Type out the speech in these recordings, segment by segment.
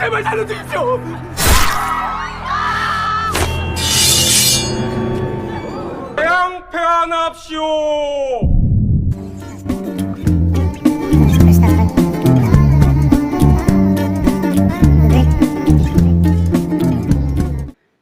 제발 살려주십시오. 양패하납시오.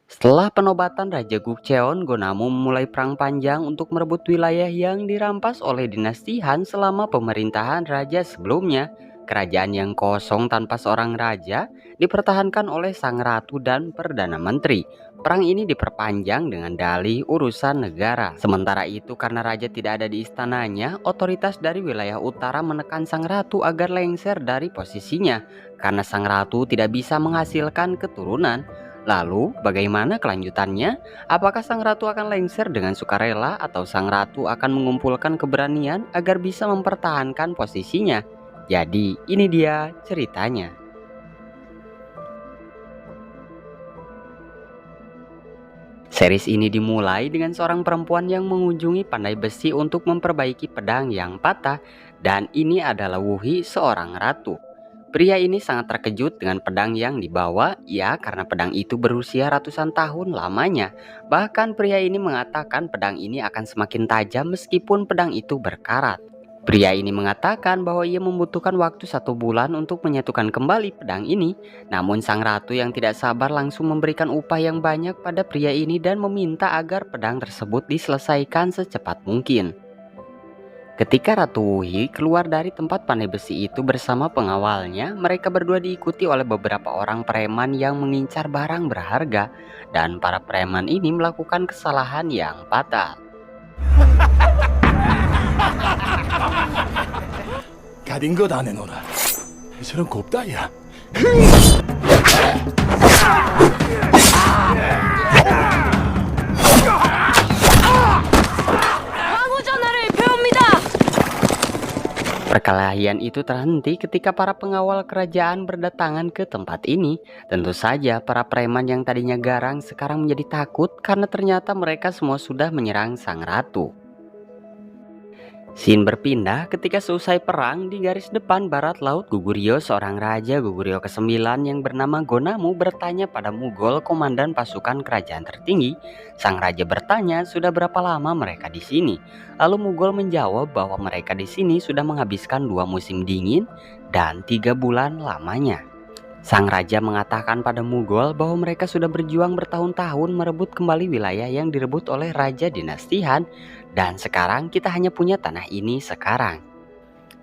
Setelah penobatan Raja Gukcheon, Gonamu memulai perang panjang untuk merebut wilayah yang dirampas oleh dinasti Han selama pemerintahan raja sebelumnya. Kerajaan yang kosong tanpa seorang raja dipertahankan oleh sang ratu dan perdana menteri. Perang ini diperpanjang dengan dalih urusan negara. Sementara itu, karena raja tidak ada di istananya, otoritas dari wilayah utara menekan sang ratu agar lengser dari posisinya karena sang ratu tidak bisa menghasilkan keturunan. Lalu, bagaimana kelanjutannya? Apakah sang ratu akan lengser dengan sukarela atau sang ratu akan mengumpulkan keberanian agar bisa mempertahankan posisinya? Jadi, ini dia ceritanya. Series ini dimulai dengan seorang perempuan yang mengunjungi pandai besi untuk memperbaiki pedang yang patah, dan ini adalah Wuhi, seorang ratu. Pria ini sangat terkejut dengan pedang yang dibawa, ya karena pedang itu berusia ratusan tahun lamanya. Bahkan pria ini mengatakan pedang ini akan semakin tajam meskipun pedang itu berkarat. Pria ini mengatakan bahwa ia membutuhkan waktu 1 bulan untuk menyatukan kembali pedang ini. Namun sang ratu yang tidak sabar langsung memberikan upah yang banyak pada pria ini dan meminta agar pedang tersebut diselesaikan secepat mungkin. Ketika Ratu Wuhi keluar dari tempat pandai besi itu bersama pengawalnya, mereka berdua diikuti oleh beberapa orang preman yang mengincar barang berharga, dan para preman ini melakukan kesalahan yang fatal. 가린 것 안 해놓으라. 저런 곱다이야. Perkelahian itu terhenti ketika para pengawal kerajaan berdatangan ke tempat ini. Tentu saja para preman yang tadinya garang sekarang menjadi takut karena ternyata mereka semua sudah menyerang sang ratu. Scene berpindah ketika seusai perang di garis depan barat laut Goguryeo, seorang raja Goguryeo ke-9 yang bernama Gonamu bertanya pada Mughal, komandan pasukan kerajaan tertinggi. Sang raja bertanya sudah berapa lama mereka di sini. Lalu Mughal menjawab bahwa mereka di sini sudah menghabiskan 2 musim dingin dan 3 bulan lamanya. Sang raja mengatakan pada Mughal bahwa mereka sudah berjuang bertahun-tahun merebut kembali wilayah yang direbut oleh raja dinasti Han, dan sekarang kita hanya punya tanah ini sekarang.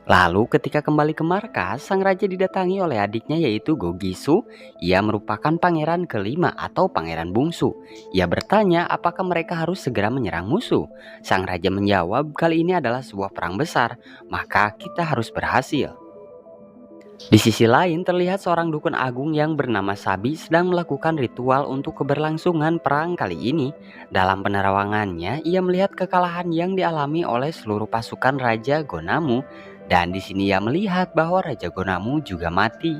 Lalu ketika kembali ke markas, sang raja didatangi oleh adiknya yaitu Go-Gisu. Ia merupakan pangeran kelima atau pangeran bungsu. Ia bertanya apakah mereka harus segera menyerang musuh. Sang raja menjawab kali ini adalah sebuah perang besar, maka kita harus berhasil. Di sisi lain terlihat seorang dukun agung yang bernama Sabi sedang melakukan ritual untuk keberlangsungan perang kali ini. Dalam penerawangannya, ia melihat kekalahan yang dialami oleh seluruh pasukan Raja Gonamu, dan di sini ia melihat bahwa Raja Gonamu juga mati.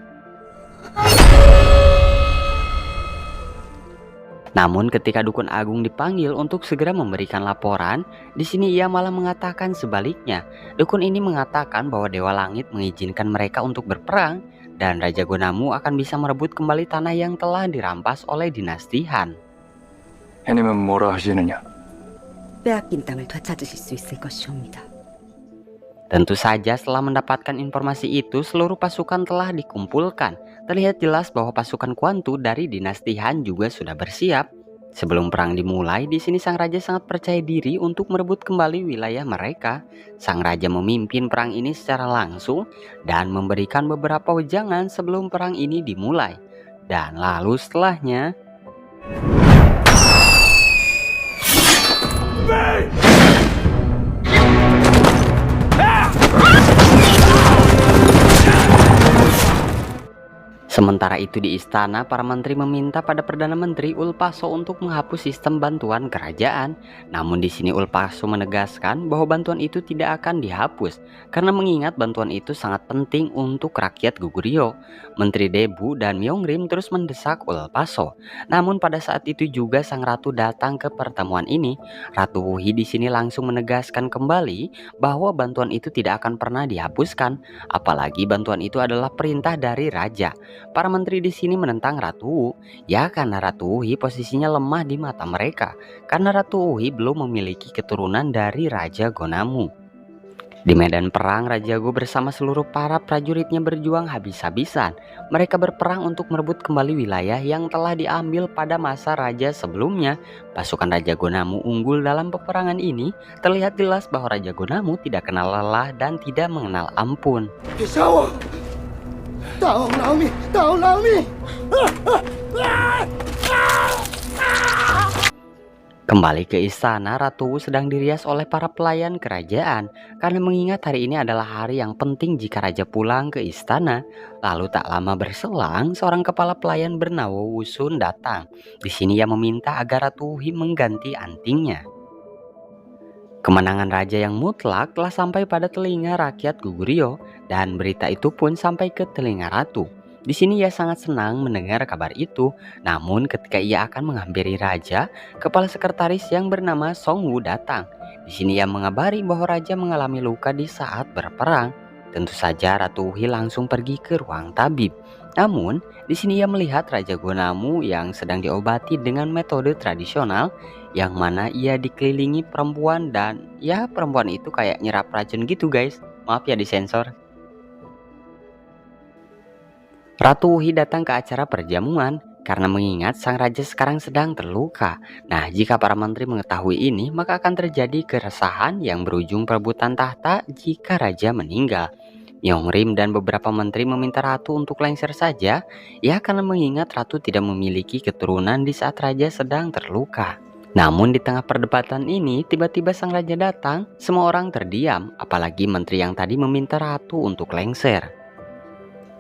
Namun ketika dukun agung dipanggil untuk segera memberikan laporan, di sini ia malah mengatakan sebaliknya. Dukun ini mengatakan bahwa Dewa Langit mengizinkan mereka untuk berperang dan Raja Gonamu akan bisa merebut kembali tanah yang telah dirampas oleh dinasti Han. 해님은 뭐라 하시느냐? 빼앗긴 땅을 되찾으실 수 있을 것이옵니다. Tentu saja setelah mendapatkan informasi itu, seluruh pasukan telah dikumpulkan. Terlihat jelas bahwa pasukan Kwantu dari dinasti Han juga sudah bersiap. Sebelum perang dimulai, di sini sang raja sangat percaya diri untuk merebut kembali wilayah mereka. Sang raja memimpin perang ini secara langsung dan memberikan beberapa wejangan sebelum perang ini dimulai. Dan lalu setelahnya, sementara itu di istana, para menteri meminta pada Perdana Menteri Ulpaso untuk menghapus sistem bantuan kerajaan. Namun di sini Ulpaso menegaskan bahwa bantuan itu tidak akan dihapus karena mengingat bantuan itu sangat penting untuk rakyat Goguryeo. Menteri Debu dan Myongrim terus mendesak Ulpaso. Namun pada saat itu juga sang ratu datang ke pertemuan ini. Ratu Wuhi di sini langsung menegaskan kembali bahwa bantuan itu tidak akan pernah dihapuskan, apalagi bantuan itu adalah perintah dari raja. para menteri di sini menentang Ratu Wu? Ya karena Ratu Wuhi posisinya lemah di mata mereka, karena Ratu Wuhi belum memiliki keturunan dari Raja Gonamu. Di medan perang, Raja Go bersama seluruh para prajuritnya berjuang habis-habisan. Mereka berperang untuk merebut kembali wilayah yang telah diambil pada masa raja sebelumnya. Pasukan Raja Gonamu unggul dalam peperangan ini. Terlihat jelas bahwa Raja Gonamu tidak kenal lelah dan tidak mengenal ampun. Pisawa! Tolong Naomi! Tolong Naomi! Kembali ke istana, Ratu Wu sedang dirias oleh para pelayan kerajaan karena mengingat hari ini adalah hari yang penting jika raja pulang ke istana. Lalu tak lama berselang, seorang kepala pelayan bernama Wusun datang. Di sini ia meminta agar Ratu Wuhi mengganti antingnya. Kemenangan raja yang mutlak telah sampai pada telinga rakyat Goguryeo dan berita itu pun sampai ke telinga ratu. Di sini ia sangat senang mendengar kabar itu. Namun ketika ia akan menghampiri raja, kepala sekretaris yang bernama Song Wu datang. Di sini ia mengabari bahwa raja mengalami luka di saat berperang. Tentu saja Ratu Wuhi langsung pergi ke ruang tabib. Namun di sini ia melihat Raja Gonamu yang sedang diobati dengan metode tradisional, yang mana ia dikelilingi perempuan dan ya perempuan itu kayak nyerap racun gitu guys. Maaf ya disensor. Ratu Wuhi datang ke acara perjamuan karena mengingat sang raja sekarang sedang terluka. Nah, jika para menteri mengetahui ini, maka akan terjadi keresahan yang berujung perebutan tahta jika raja meninggal. Myongrim dan beberapa menteri meminta ratu untuk lengser saja, ya karena mengingat ratu tidak memiliki keturunan di saat raja sedang terluka. Namun di tengah perdebatan ini, tiba-tiba sang raja datang, semua orang terdiam, apalagi menteri yang tadi meminta ratu untuk lengser.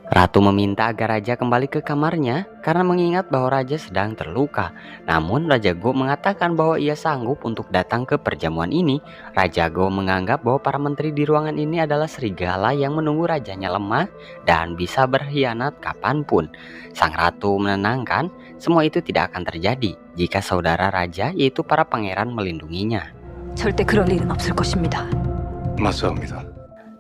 Ratu meminta agar raja kembali ke kamarnya karena mengingat bahwa raja sedang terluka. Namun Raja Go mengatakan bahwa ia sanggup untuk datang ke perjamuan ini. Raja Go menganggap bahwa para menteri di ruangan ini adalah serigala yang menunggu rajanya lemah dan bisa berkhianat kapanpun. Sang ratu menenangkan, semua itu tidak akan terjadi jika saudara raja yaitu para pangeran melindunginya. 절대 그럴 일은 없을 것입니다. 맞사옵니다.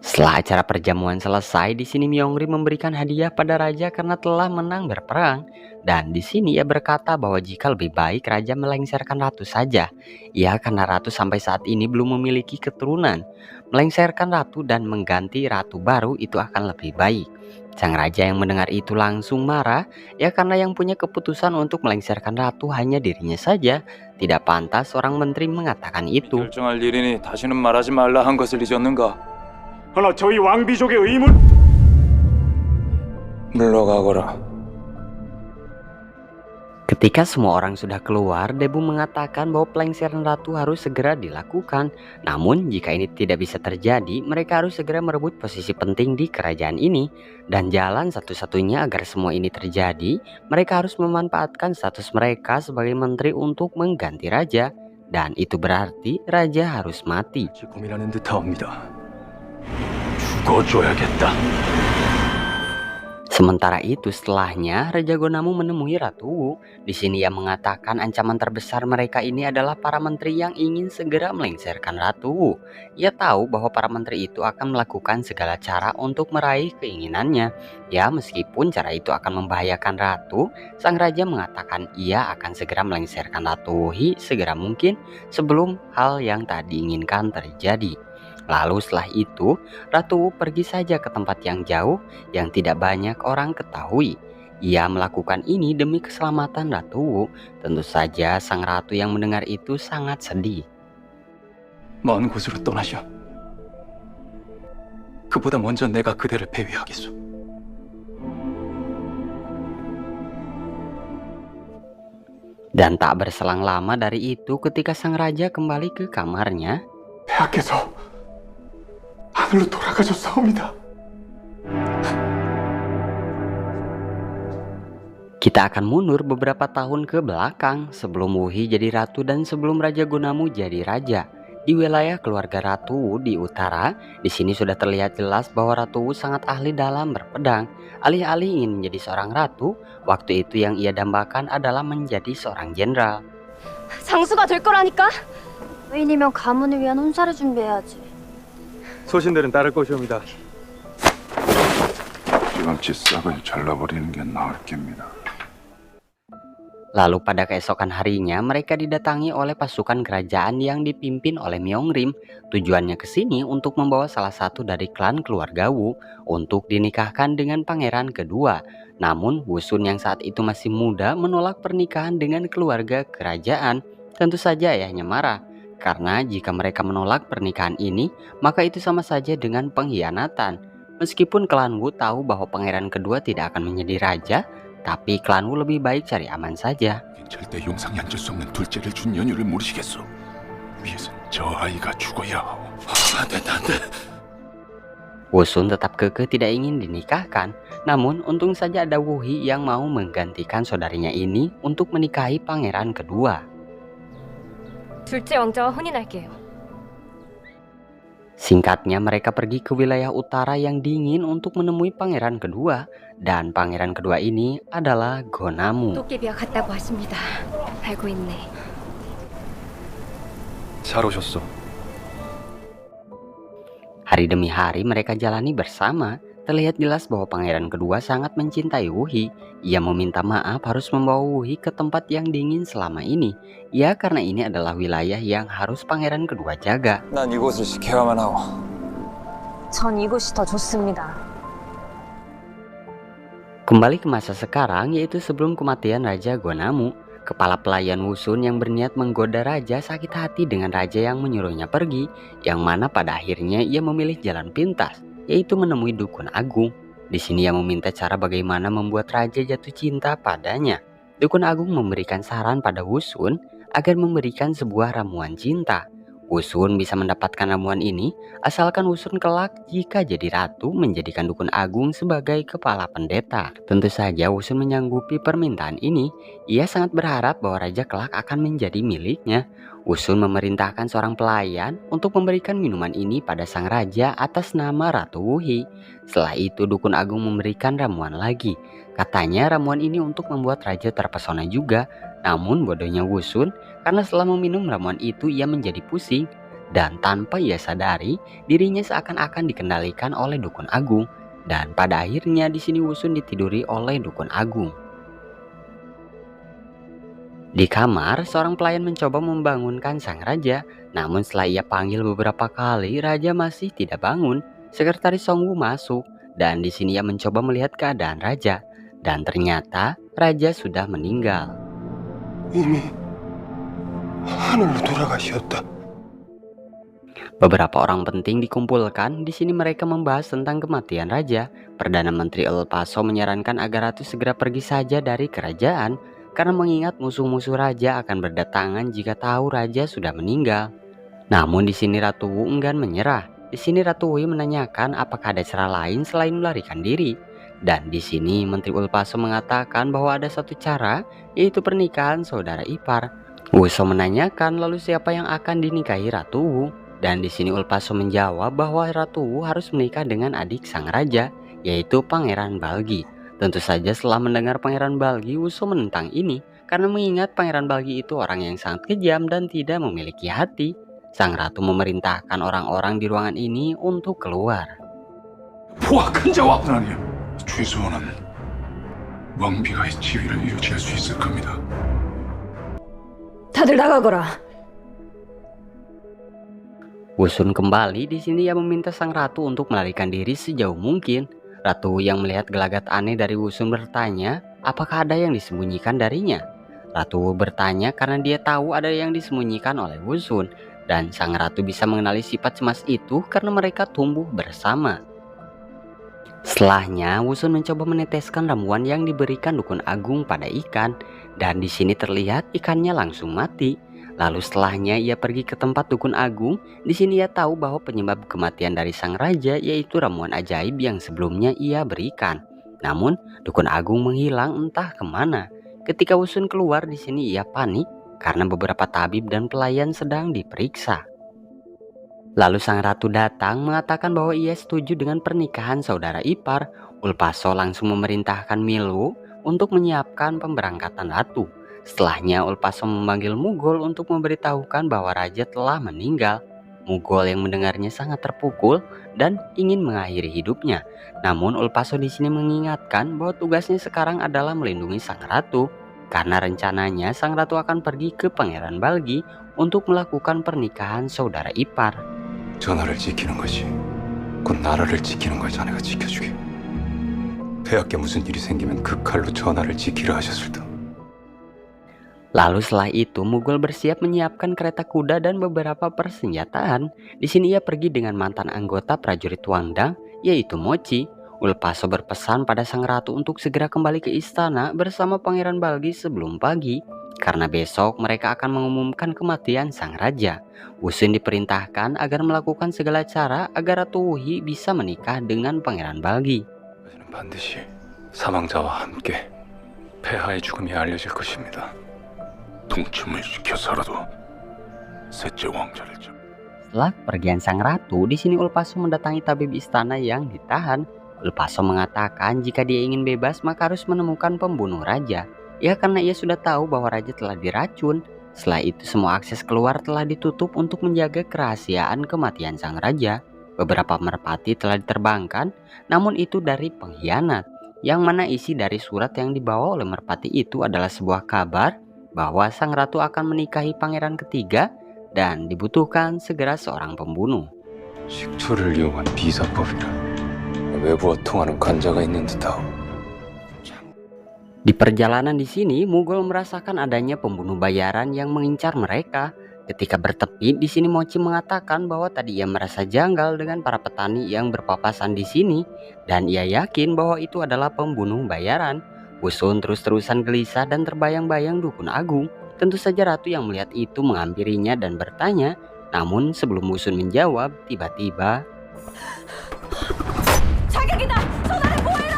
Setelah acara perjamuan selesai, di sini Myongrim memberikan hadiah pada raja karena telah menang berperang. Dan di sini ia berkata bahwa jika lebih baik raja melengserkan ratu saja. Ya, karena ratu sampai saat ini belum memiliki keturunan. Melengserkan ratu dan mengganti ratu baru itu akan lebih baik. Sang raja yang mendengar itu langsung marah, ya karena yang punya keputusan untuk melengserkan ratu hanya dirinya saja. Tidak pantas seorang menteri mengatakan itu. 결정할 일이니 다시는 말하지 말라 한 것을 잊었는가? 허나 저희 왕비족의 의문! 물러가거라. Ketika semua orang sudah keluar, Debu mengatakan bahwa pelengseran ratu harus segera dilakukan. Namun jika ini tidak bisa terjadi, mereka harus segera merebut posisi penting di kerajaan ini. Dan jalan satu-satunya agar semua ini terjadi, mereka harus memanfaatkan status mereka sebagai menteri untuk mengganti raja. Dan itu berarti raja harus mati. 고민하는 듯하옵니다. 죽어줘야겠다. Sementara itu setelahnya Raja Gonamu menemui Ratu Wu. Di sini ia mengatakan ancaman terbesar mereka ini adalah para menteri yang ingin segera melengserkan Ratu Wu. Ia tahu bahwa para menteri itu akan melakukan segala cara untuk meraih keinginannya. Ya, meskipun cara itu akan membahayakan ratu, sang raja mengatakan ia akan segera melengserkan Ratu Wuhi segera mungkin sebelum hal yang tak diinginkan terjadi. Lalu setelah itu, Ratu Wu pergi saja ke tempat yang jauh yang tidak banyak orang ketahui. Ia melakukan ini demi keselamatan Ratu Wu. Tentu saja sang ratu yang mendengar itu sangat sedih. 먼 곳으로 떠나시오. 그보다 먼저 내가 그대를 배회하겠소. Dan tak berselang lama dari itu ketika sang raja kembali ke kamarnya, 폐하께서 하늘로 돌아가셨사옵니다. kita akan mundur beberapa tahun ke belakang sebelum Wuhi jadi ratu dan sebelum Raja Gonamu jadi raja. Di wilayah keluarga Ratu Wu di utara, di sini sudah terlihat jelas bahwa Ratu Wu sangat ahli dalam berpedang. Alih-alih ingin menjadi seorang ratu, waktu itu yang ia dambakan adalah menjadi seorang jenderal. 장수가 될 거라니까. 여인이면 가문을 위한 혼사를 준비해야지. 소신들은 따를 것이옵니다. 경험치 싹을 잘라버리는 게 나을 겁니다. Lalu pada keesokan harinya mereka didatangi oleh pasukan kerajaan yang dipimpin oleh Myongrim. Tujuannya ke sini untuk membawa salah satu dari klan keluarga Wu untuk dinikahkan dengan pangeran kedua. Namun Wusun yang saat itu masih muda menolak pernikahan dengan keluarga kerajaan. Tentu saja ayahnya marah, karena jika mereka menolak pernikahan ini maka itu sama saja dengan pengkhianatan. Meskipun klan Wu tahu bahwa pangeran kedua tidak akan menjadi raja, tapi klan Wu lebih baik cari aman saja. 절대 용상이 앉을 수 없는 둘째를 준 연유를 모르시겠소. 위에선 저 아이가 죽어야 하오. 안 된다, 안 돼. Wusun tetap kekeh tidak ingin dinikahkan. Namun untung saja ada Wuhi yang mau menggantikan saudarinya ini untuk menikahi pangeran kedua. 둘째 왕자와 혼인할게요. Singkatnya mereka pergi ke wilayah utara yang dingin untuk menemui pangeran kedua. Dan pangeran kedua ini adalah Gonamu. 도깨비와 같다고 하십니다. 알고 있네. 잘 오셨어. Hari demi hari mereka jalani bersama. Terlihat jelas bahwa pangeran kedua sangat mencintai Wuhi. Ia meminta maaf harus membawa Wuhi ke tempat yang dingin selama ini. Ya karena ini adalah wilayah yang harus pangeran kedua jaga. 난 이곳을 지켜야만 하오. 전 이곳이 더 좋습니다. Kembali ke masa sekarang, yaitu sebelum kematian Raja Gonamu. Kepala pelayan Wusun yang berniat menggoda raja sakit hati dengan raja yang menyuruhnya pergi, yang mana pada akhirnya ia memilih jalan pintas, yaitu menemui dukun agung. Di sini ia meminta cara bagaimana membuat raja jatuh cinta padanya. Dukun agung memberikan saran pada Wusun agar memberikan sebuah ramuan cinta. Wusun bisa mendapatkan ramuan ini asalkan Wusun kelak jika jadi ratu menjadikan dukun agung sebagai kepala pendeta. Tentu saja Wusun menyanggupi permintaan ini. Ia sangat berharap bahwa raja kelak akan menjadi miliknya. Wusun memerintahkan seorang pelayan untuk memberikan minuman ini pada sang raja atas nama Ratu Wuhi. Setelah itu dukun agung memberikan ramuan lagi. Katanya ramuan ini untuk membuat raja terpesona juga. Namun bodohnya Wusun, karena setelah meminum ramuan itu ia menjadi pusing. Dan tanpa ia sadari, dirinya seakan-akan dikendalikan oleh dukun agung. Dan pada akhirnya di sini Wusun ditiduri oleh dukun agung. Di kamar, seorang pelayan mencoba membangunkan sang raja. Namun setelah ia panggil beberapa kali, raja masih tidak bangun. Sekretaris Songwu masuk, dan di sini ia mencoba melihat keadaan raja. Dan ternyata raja sudah meninggal. 이미 하늘로 돌아가셨다. Beberapa orang penting dikumpulkan. Di sini mereka membahas tentang kematian raja. Perdana Menteri El Paso menyarankan agar ratu segera pergi saja dari kerajaan, karena mengingat musuh-musuh raja akan berdatangan jika tahu raja sudah meninggal. Namun di sini Ratu Wu enggan menyerah. Di sini Ratu Wu menanyakan apakah ada cara lain selain melarikan diri. Dan di sini Menteri Ulpaso mengatakan bahwa ada satu cara, yaitu pernikahan saudara ipar. Wuso menanyakan lalu siapa yang akan dinikahi Ratu Wu. Dan di sini Ulpaso menjawab bahwa Ratu Wu harus menikah dengan adik sang raja, yaitu Pangeran Balgi. Tentu saja setelah mendengar Pangeran Balgi, Wuso menentang ini karena mengingat Pangeran Balgi itu orang yang sangat kejam dan tidak memiliki hati. Sang ratu memerintahkan orang-orang di ruangan ini untuk keluar. 포악한 자와 하나님, 최소한은 왕비가의 지위를 유지할 수 있을 겁니다. 다들 나가거라. Wusun kembali. Di sini ia meminta sang ratu untuk melarikan diri sejauh mungkin. Ratu yang melihat gelagat aneh dari Wusun bertanya, apakah ada yang disembunyikan darinya? Ratu bertanya karena dia tahu ada yang disembunyikan oleh Wusun. Dan sang ratu bisa mengenali sifat cemas itu karena mereka tumbuh bersama. Setelahnya, Wusun mencoba meneteskan ramuan yang diberikan dukun agung pada ikan. Dan di sini terlihat ikannya langsung mati. Lalu setelahnya ia pergi ke tempat dukun agung. Di sini ia tahu bahwa penyebab kematian dari sang raja yaitu ramuan ajaib yang sebelumnya ia berikan. Namun dukun agung menghilang entah kemana. Ketika Wusun keluar, di sini ia panik karena beberapa tabib dan pelayan sedang diperiksa. Lalu sang ratu datang mengatakan bahwa ia setuju dengan pernikahan saudara ipar. Ulpaso langsung memerintahkan Milu untuk menyiapkan pemberangkatan ratu. Setelahnya Ulpaso memanggil Mugol untuk memberitahukan bahwa raja telah meninggal. Mugol yang mendengarnya sangat terpukul dan ingin mengakhiri hidupnya. Namun Ulpaso di sini mengingatkan bahwa tugasnya sekarang adalah melindungi sang ratu, karena rencananya sang ratu akan pergi ke Pangeran Balgi untuk melakukan pernikahan saudara ipar. 전하를 지키는 것이 곧 나라를 지키는 걸 자네가 지켜주게. 폐하께 무슨 일이 생기면 그 칼로 전하를 지키려 하셨을 듯. Lalu setelah itu Mugol bersiap menyiapkan kereta kuda dan beberapa persenjataan. Di sini ia pergi dengan mantan anggota prajurit Wangdang, yaitu Mochi. Ulpaso berpesan pada sang ratu untuk segera kembali ke istana bersama Pangeran Balgi sebelum pagi, karena besok mereka akan mengumumkan kematian sang raja. Wusun diperintahkan agar melakukan segala cara agar Ratu Wuhi bisa menikah dengan Pangeran Balgi. 저는 반드시 사망자와 함께 폐하의 죽음이 알려질 것입니다. 동침을 시켜서라도 셋째 왕자를 잡. Setelah pergian sang ratu, di sini Ulpaso mendatangi tabib istana yang ditahan. Ulpaso mengatakan jika dia ingin bebas maka harus menemukan pembunuh raja. Ya, karena ia sudah tahu bahwa raja telah diracun. Setelah itu semua akses keluar telah ditutup untuk menjaga kerahasiaan kematian sang raja. Beberapa merpati telah diterbangkan, namun itu dari pengkhianat. Yang mana isi dari surat yang dibawa oleh merpati itu adalah sebuah kabar bahwa sang ratu akan menikahi pangeran ketiga dan dibutuhkan segera seorang pembunuh. 식초를 이용한 비사법이라 외부와 통하는 관자가 있는 듯하오. Di perjalanan di sini, Mugol merasakan adanya pembunuh bayaran yang mengincar mereka. Ketika bertepi, di sini Mochi mengatakan bahwa tadi ia merasa janggal dengan para petani yang berpapasan di sini, dan ia yakin bahwa itu adalah pembunuh bayaran. Wusun terus-terusan gelisah dan terbayang-bayang dukun agung. Tentu saja ratu yang melihat itu menghampirinya dan bertanya. Namun sebelum Wusun menjawab, tiba-tiba 자격이다! 전하를 보호해라!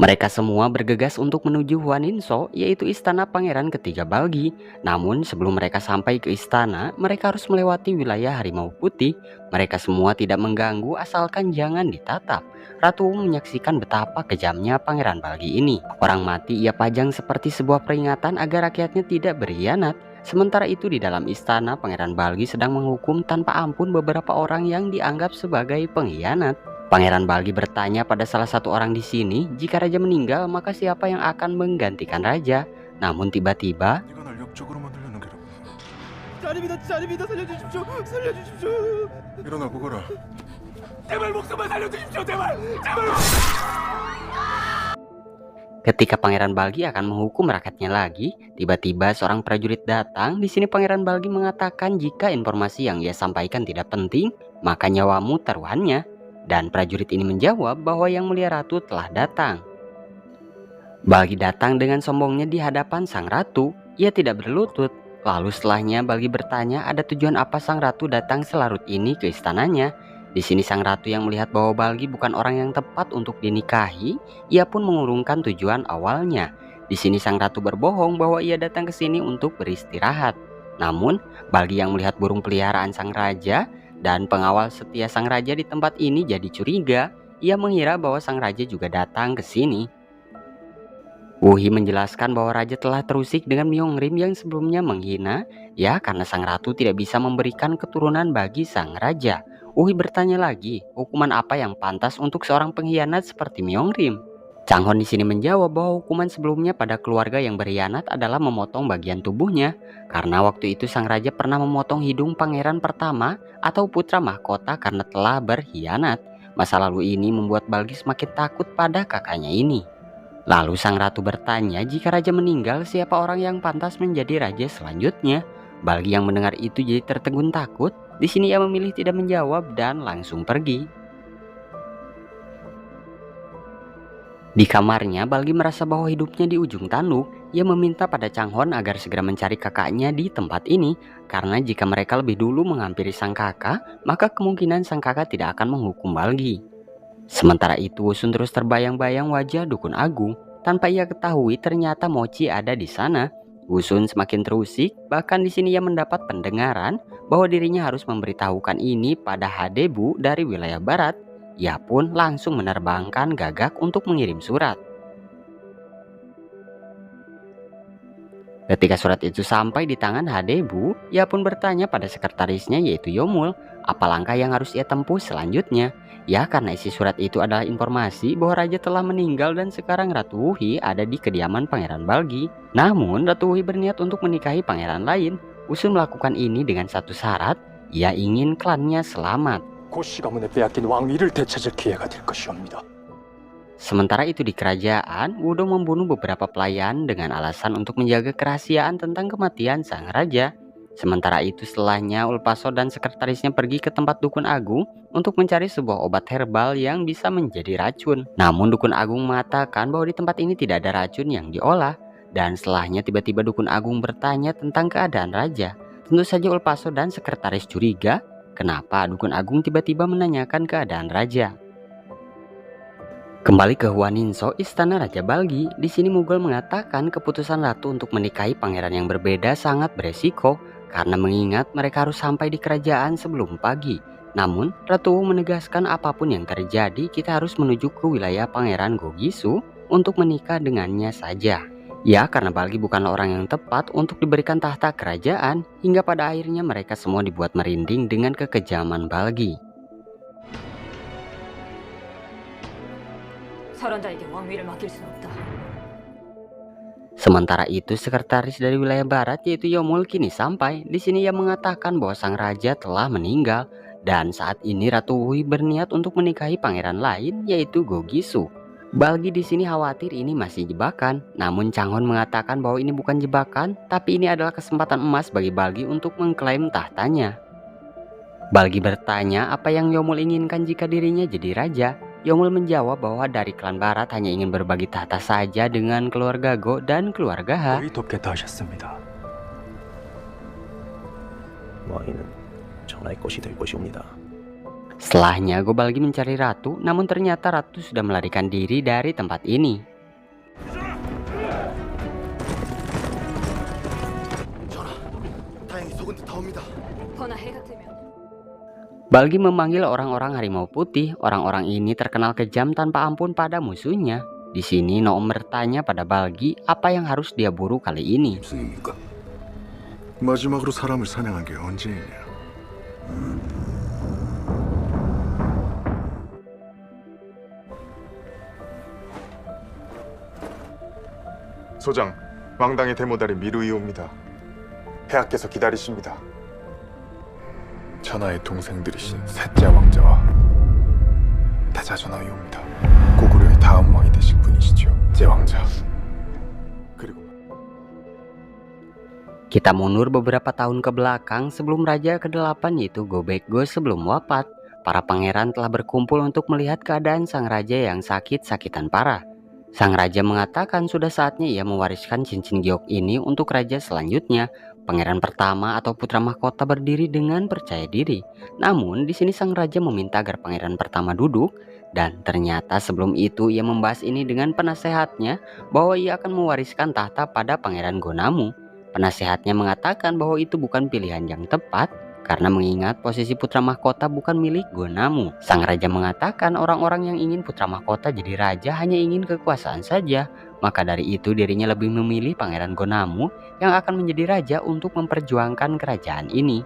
mereka semua bergegas untuk menuju Huaninso, yaitu istana pangeran ketiga Balgi. Namun sebelum mereka sampai ke istana, mereka harus melewati wilayah Harimau Putih. Mereka semua tidak mengganggu asalkan jangan ditatap. Ratu menyaksikan betapa kejamnya pangeran Balgi ini. Orang mati ia pajang seperti sebuah peringatan agar rakyatnya tidak berkhianat. Sementara itu di dalam istana, Pangeran Balgi sedang menghukum tanpa ampun beberapa orang yang dianggap sebagai pengkhianat. Pangeran Balgi bertanya pada salah satu orang di sini, jika raja meninggal maka siapa yang akan menggantikan raja? Namun tiba-tiba 네가 날 역적으로 만들려는 게라고. 자리비다 살려주십시오. 살려주십시오. 일어나 보거라. 제발 목숨만 살려주십시오. 제발. ketika Pangeran Balgi akan menghukum rakyatnya lagi, tiba-tiba seorang prajurit datang. Di sini Pangeran Balgi mengatakan jika informasi yang ia sampaikan tidak penting, maka nyawamu taruhannya. Dan prajurit ini menjawab bahwa Yang Mulia Ratu telah datang. Balgi datang dengan sombongnya di hadapan sang ratu. Ia tidak berlutut. Lalu setelahnya Balgi bertanya ada tujuan apa sang ratu datang selarut ini ke istananya. Di sini sang ratu yang melihat bahwa Balgi bukan orang yang tepat untuk dinikahi, ia pun mengurungkan tujuan awalnya. Di sini sang ratu berbohong bahwa ia datang ke sini untuk beristirahat. Namun Balgi yang melihat burung peliharaan sang raja dan pengawal setia sang raja di tempat ini jadi curiga. Ia mengira bahwa sang raja juga datang ke sini. Wuhi menjelaskan bahwa raja telah terusik dengan Myongrim yang sebelumnya menghina, ya karena sang ratu tidak bisa memberikan keturunan bagi sang raja. Wuhi bertanya lagi, hukuman apa yang pantas untuk seorang pengkhianat seperti Myongrim? Changhon di sini menjawab bahwa hukuman sebelumnya pada keluarga yang berkhianat adalah memotong bagian tubuhnya, karena waktu itu sang raja pernah memotong hidung pangeran pertama atau putra mahkota karena telah berkhianat. Masa lalu ini membuat Balgi semakin takut pada kakaknya ini. Lalu sang ratu bertanya jika raja meninggal siapa orang yang pantas menjadi raja selanjutnya. Balgi yang mendengar itu jadi tertegun takut. Di sini ia memilih tidak menjawab dan langsung pergi. Di kamarnya, Balgi merasa bahwa hidupnya di ujung tanduk. Ia meminta pada Changhon agar segera mencari kakaknya di tempat ini, karena jika mereka lebih dulu menghampiri sang kakak, maka kemungkinan sang kakak tidak akan menghukum Balgi. Sementara itu, Wusun terus terbayang-bayang wajah dukun agung. tanpa ia ketahui ternyata Mochi ada di sana. Wusun semakin terusik, bahkan di sini ia mendapat pendengaran bahwa dirinya harus memberitahukan ini pada Hadebu dari wilayah barat. Ia pun langsung menerbangkan gagak untuk mengirim surat. Ketika surat itu sampai di tangan Hadebu, ia pun bertanya pada sekretarisnya yaitu Yomul, apa langkah yang harus ia tempuh selanjutnya. Ya, karena isi surat itu adalah informasi bahwa raja telah meninggal dan sekarang Ratu Wuhi ada di kediaman Pangeran Balgi. Namun Ratu Wuhi berniat untuk menikahi pangeran lain. Wusun melakukan ini dengan satu syarat, ia ingin klannya selamat. 고씨 가문에 빼앗긴 왕위를 되찾을 기회가 될 것이옵니다. Sementara itu di kerajaan, Wudong membunuh beberapa pelayan dengan alasan untuk menjaga kerahasiaan tentang kematian sang raja. Sementara itu setelahnya Ulpaso dan sekretarisnya pergi ke tempat Dukun Agung untuk mencari sebuah obat herbal yang bisa menjadi racun. Namun Dukun Agung mengatakan bahwa di tempat ini tidak ada racun yang diolah. Dan setelahnya tiba-tiba Dukun Agung bertanya tentang keadaan raja. Tentu saja Ulpaso dan sekretaris curiga, kenapa Dukun Agung tiba-tiba menanyakan keadaan raja. Kembali ke Huaninso, istana Raja Balgi. Di sini Mughal mengatakan keputusan ratu untuk menikahi pangeran yang berbeda sangat beresiko karena mengingat mereka harus sampai di kerajaan sebelum pagi. Namun, Ratu Wu menegaskan apapun yang terjadi, kita harus menuju ke wilayah Pangeran Gogisu untuk menikah dengannya saja. Ya, karena Balgi bukanlah orang yang tepat untuk diberikan tahta kerajaan, hingga pada akhirnya mereka semua dibuat merinding dengan kekejaman Balgi. Sementara itu, sekretaris dari wilayah barat yaitu Yomul kini sampai. Di sini ia mengatakan bahwa sang raja telah meninggal dan saat ini Ratu Wuhi berniat untuk menikahi pangeran lain yaitu Gogisu. Balgi di sini khawatir ini masih jebakan, namun Changhon mengatakan bahwa ini bukan jebakan, tapi ini adalah kesempatan emas bagi Balgi untuk mengklaim tahtanya. Balgi bertanya apa yang Yomul inginkan jika dirinya jadi raja. Yomul menjawab bahwa dari klan barat hanya ingin berbagi tahta saja dengan keluarga Go dan keluarga Ha. 거의 돕겠다 하셨습니다. 왕위는 전하의 것이 될 것이옵니다. Setelahnya Go Balgi mencari ratu, namun ternyata ratu sudah melarikan diri dari tempat ini. 다행히 속은 듯하옵니다. Balgi memanggil orang-orang harimau putih. Orang-orang ini terkenal kejam tanpa ampun pada musuhnya. Di sini Noom bertanya pada Balgi apa yang harus dia buru kali ini. 무슨입니까? 마지막으로 사람을 사냥한 게 언제이냐? 소장, 왕당의 대모다리 미루이옵니다. 폐하께서 기다리십니다. 천하의 동생들이신 셋째 왕자와 대자전하이옵니다. 고구려의 다음 왕이 되실 분이시죠, 제왕자. 그리고 Kita mundur beberapa tahun ke belakang sebelum raja ke-8 yaitu Gobekgo sebelum wafat. Para pangeran telah berkumpul untuk melihat keadaan sang raja yang sakit-sakitan parah. Sang raja mengatakan sudah saatnya ia mewariskan cincin giok ini untuk raja selanjutnya. Pangeran pertama atau putra mahkota berdiri dengan percaya diri. Namun di sini sang raja meminta agar pangeran pertama duduk dan ternyata sebelum itu ia membahas ini dengan penasehatnya bahwa ia akan mewariskan tahta pada pangeran Gonamu. Penasehatnya mengatakan bahwa itu bukan pilihan yang tepat karena mengingat posisi putra mahkota bukan milik Gonamu. Sang raja mengatakan orang-orang yang ingin putra mahkota jadi raja hanya ingin kekuasaan saja. Maka dari itu dirinya lebih memilih pangeran Gonamu yang akan menjadi raja untuk memperjuangkan kerajaan ini.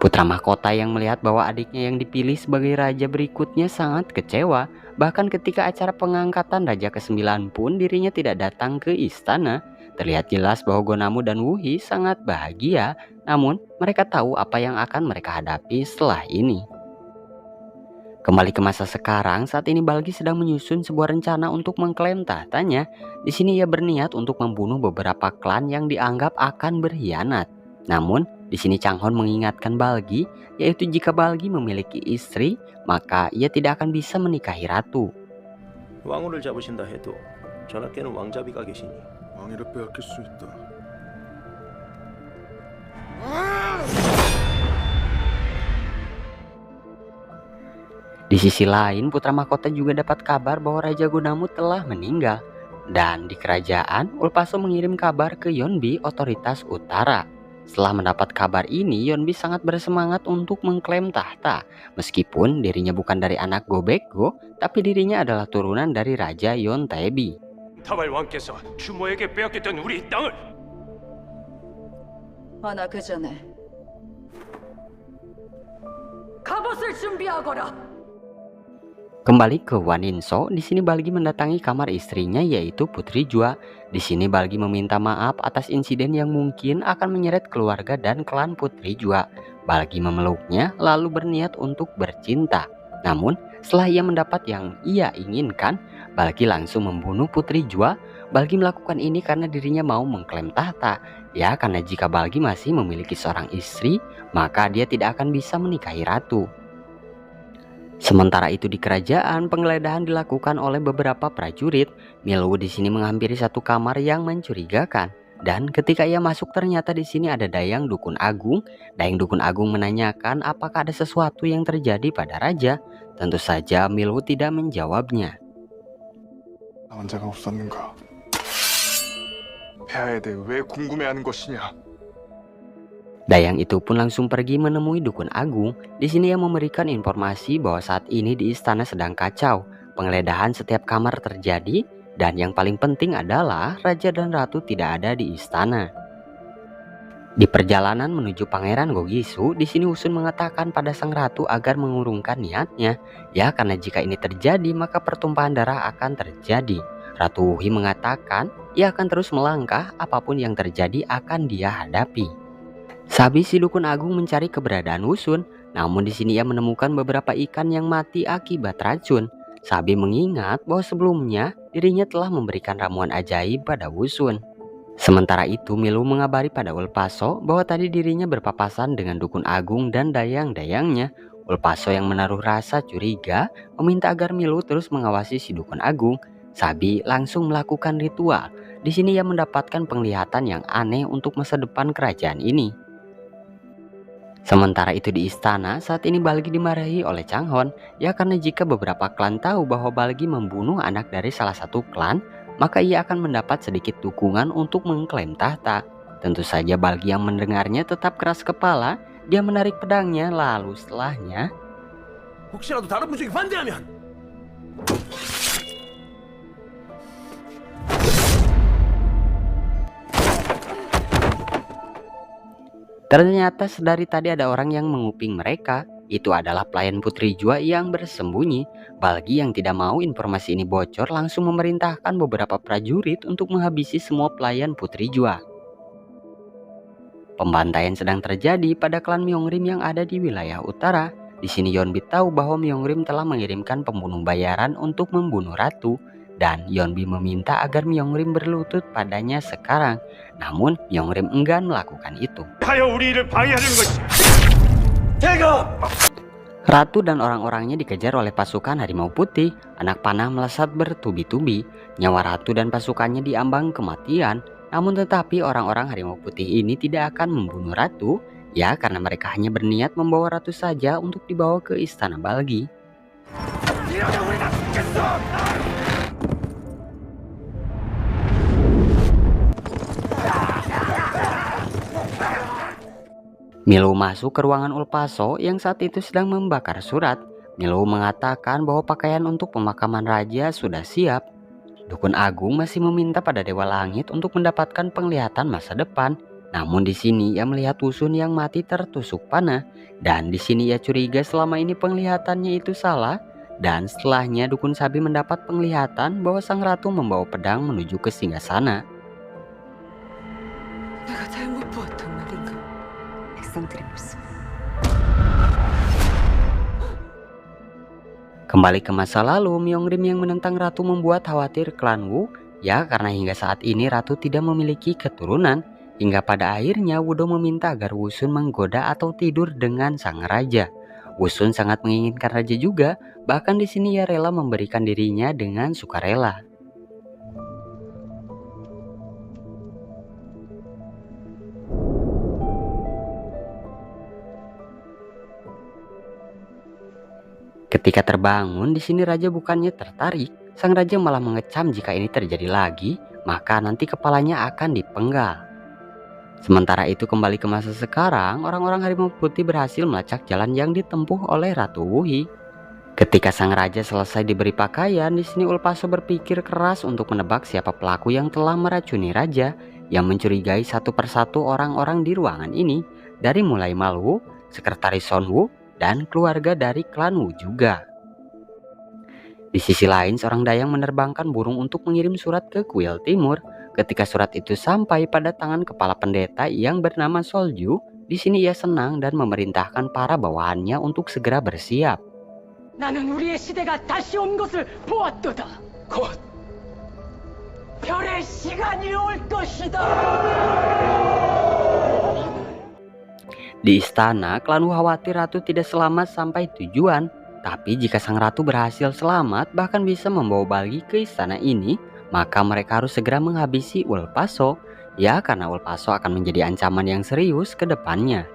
Putra mahkota yang melihat bahwa adiknya yang dipilih sebagai raja berikutnya sangat kecewa. Bahkan ketika acara pengangkatan raja ke-9 pun dirinya tidak datang ke istana. Terlihat jelas bahwa Gonamu dan Wuhi sangat bahagia, namun mereka tahu apa yang akan mereka hadapi setelah ini. Kembali ke masa sekarang, saat ini Balgi sedang menyusun sebuah rencana untuk mengklaim tahtanya. Di sini ia berniat untuk membunuh beberapa klan yang dianggap akan berkhianat. Namun, di sini Changhon mengingatkan Balgi, yaitu jika Balgi memiliki istri, maka ia tidak akan bisa menikahi ratu. 왕후를 잡으신다 해도 전하께는 왕자비가 계시니 왕위를 빼앗길 수 있다. Di sisi lain, putra mahkota juga dapat kabar bahwa Raja Gonamu telah meninggal. Dan di kerajaan, Ulpaso mengirim kabar ke Yeonbi, otoritas utara. Setelah mendapat kabar ini, Yeonbi sangat bersemangat untuk mengklaim tahta. Meskipun dirinya bukan dari anak Gobekgo, tapi dirinya adalah turunan dari Raja Yontebi. 타발 왕께서 추모에게 빼앗겼던 우리 땅을 하나 그 전에 갑옷을 준비하거라. Kembali ke Waninso, di sini Balgi mendatangi kamar istrinya yaitu Putri Jua. Di sini Balgi meminta maaf atas insiden yang mungkin akan menyeret keluarga dan klan Putri Jua. Balgi memeluknya lalu berniat untuk bercinta. Namun setelah ia mendapat yang ia inginkan, Balgi langsung membunuh Putri Jua. Balgi melakukan ini karena dirinya mau mengklaim tahta. Ya, karena jika Balgi masih memiliki seorang istri, maka dia tidak akan bisa menikahi ratu. Sementara itu di kerajaan, penggeledahan dilakukan oleh beberapa prajurit. Milwu di sini menghampiri satu kamar yang mencurigakan. Dan ketika ia masuk, ternyata di sini ada Dayang Dukun Agung. Dayang Dukun Agung menanyakan apakah ada sesuatu yang terjadi pada raja. Tentu saja Milwu tidak menjawabnya. 나온 자가 없었는가? 폐하에 대해 왜 궁금해하는 것이냐? Dayang itu pun langsung pergi menemui Dukun Agung. Di sini ia memberikan informasi bahwa saat ini di istana sedang kacau. Penggeledahan setiap kamar terjadi, dan yang paling penting adalah raja dan ratu tidak ada di istana. Di perjalanan menuju Pangeran Gogisu, di sini Wusun mengatakan pada sang ratu agar mengurungkan niatnya. Ya, karena jika ini terjadi maka pertumpahan darah akan terjadi. Ratu Wuhi mengatakan ia akan terus melangkah, apapun yang terjadi akan dia hadapi. Sehabis si Dukun Agung mencari keberadaan Wusun, namun di sini ia menemukan beberapa ikan yang mati akibat racun. Sabi mengingat bahwa sebelumnya dirinya telah memberikan ramuan ajaib pada Wusun. Sementara itu Milwu mengabari pada Ulpaso bahwa tadi dirinya berpapasan dengan Dukun Agung dan dayang-dayangnya. Ulpaso yang menaruh rasa curiga meminta agar Milwu terus mengawasi si Dukun Agung. Sabi langsung melakukan ritual. Di sini ia mendapatkan penglihatan yang aneh untuk masa depan kerajaan ini. Sementara itu di istana, saat ini Balgi dimarahi oleh Changhon. Ya, karena jika beberapa klan tahu bahwa Balgi membunuh anak dari salah satu klan, maka ia akan mendapat sedikit dukungan untuk mengklaim tahta. Tentu saja Balgi yang mendengarnya tetap keras kepala. Dia menarik pedangnya, lalu setelahnya 혹시라도 다른 분들이 반대하면 ternyata sedari tadi ada orang yang menguping mereka. Itu adalah pelayan Putri Jua yang bersembunyi. Balgi yang tidak mau informasi ini bocor langsung memerintahkan beberapa prajurit untuk menghabisi semua pelayan Putri Jua. Pembantaian sedang terjadi pada klan Myongrim yang ada di wilayah utara. Di sini Yeonbi tahu bahwa Myongrim telah mengirimkan pembunuh bayaran untuk membunuh ratu. Dan Yeonbi meminta agar Myongrim berlutut padanya sekarang. Namun Myongrim enggan melakukan itu. 하여 우리를 방해하려는 것이 제가 Ratu dan orang-orangnya dikejar oleh pasukan Harimau Putih. Anak panah melesat bertubi-tubi. Nyawa ratu dan pasukannya diambang kematian. Namun tetapi orang-orang Harimau Putih ini tidak akan membunuh ratu. Ya, karena mereka hanya berniat membawa ratu saja untuk dibawa ke istana Balgi. Milwu masuk ke ruangan Ulpaso yang saat itu sedang membakar surat. Milwu mengatakan bahwa pakaian untuk pemakaman raja sudah siap. Dukun Agung masih meminta pada Dewa Langit untuk mendapatkan penglihatan masa depan. Namun di sini ia melihat Wusun yang mati tertusuk panah. Dan di sini ia curiga selama ini penglihatannya itu salah. Dan setelahnya Dukun Sabi mendapat penglihatan bahwa sang ratu membawa pedang menuju ke singgasana. 내가 잘못 보았단 말인가? 백성들의 모습. Kembali ke masa lalu, Myongrim yang menentang ratu membuat khawatir klan Wu. Ya, karena hingga saat ini ratu tidak memiliki keturunan. Hingga pada akhirnya Wudo meminta agar Wusun menggoda atau tidur dengan sang raja. Wusun sangat menginginkan raja juga. Bahkan di sini ia rela memberikan dirinya dengan sukarela. Ketika terbangun, di sini raja bukannya tertarik, sang raja malah mengecam jika ini terjadi lagi, maka nanti kepalanya akan dipenggal. Sementara itu kembali ke masa sekarang, orang-orang harimau putih berhasil melacak jalan yang ditempuh oleh Ratu Wuhi. Ketika sang raja selesai diberi pakaian, di sini Ulpaso berpikir keras untuk menebak siapa pelaku yang telah meracuni raja, yang mencurigai satu persatu orang-orang di ruangan ini, dari mulai Malwu, sekretaris Sonwu, dan keluarga dari klan Wu juga. Di sisi lain, seorang dayang menerbangkan burung untuk mengirim surat ke kuil timur. Ketika surat itu sampai pada tangan kepala pendeta yang bernama Solju, di sini ia senang dan memerintahkan para bawahannya untuk segera bersiap. 나는 우리의 시대가 다시 온 것을 보았도다. 곧 별의 시간이 올 것이다. Di istana, klan Wu khawatir ratu tidak selamat sampai tujuan. Tapi jika sang ratu berhasil selamat bahkan bisa membawa Balgi ke istana ini, maka mereka harus segera menghabisi Ulpaso. Ya, karena Ulpaso akan menjadi ancaman yang serius ke depannya.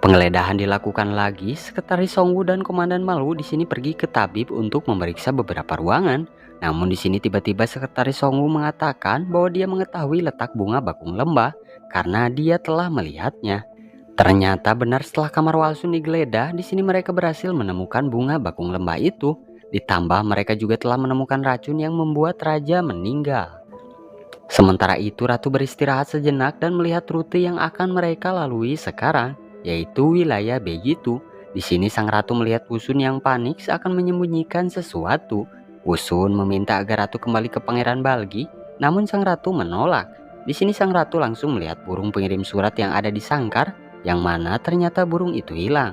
Penggeledahan dilakukan lagi. Sekretaris Songwu dan Komandan Malwu di sini pergi ke tabib untuk memeriksa beberapa ruangan. Namun di sini tiba-tiba Sekretaris Songwu mengatakan bahwa dia mengetahui letak bunga bakung lembah karena dia telah melihatnya. Ternyata benar, setelah kamar Walsun digeledah, di sini mereka berhasil menemukan bunga bakung lembah itu. Ditambah mereka juga telah menemukan racun yang membuat raja meninggal. Sementara itu ratu beristirahat sejenak dan melihat rute yang akan mereka lalui sekarang, yaitu wilayah Begitu. Di sini sang ratu melihat Wusun yang panik seakan menyembunyikan sesuatu. Wusun meminta agar ratu kembali ke Pangeran Balgi, namun sang ratu menolak. Di sini sang ratu langsung melihat burung pengirim surat yang ada di sangkar, yang mana ternyata burung itu hilang.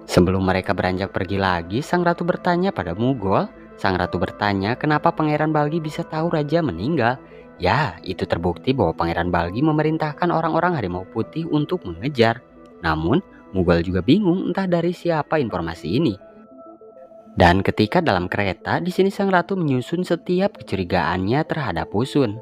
Sebelum mereka beranjak pergi lagi, sang ratu bertanya pada Mugol. Sang ratu bertanya kenapa Pangeran Balgi bisa tahu raja meninggal. Ya, itu terbukti bahwa Pangeran Balgi memerintahkan orang-orang harimau putih untuk mengejar. Namun, Mugol juga bingung entah dari siapa informasi ini. Dan ketika dalam kereta, di sini sang ratu menyusun setiap kecurigaannya terhadap Wusun.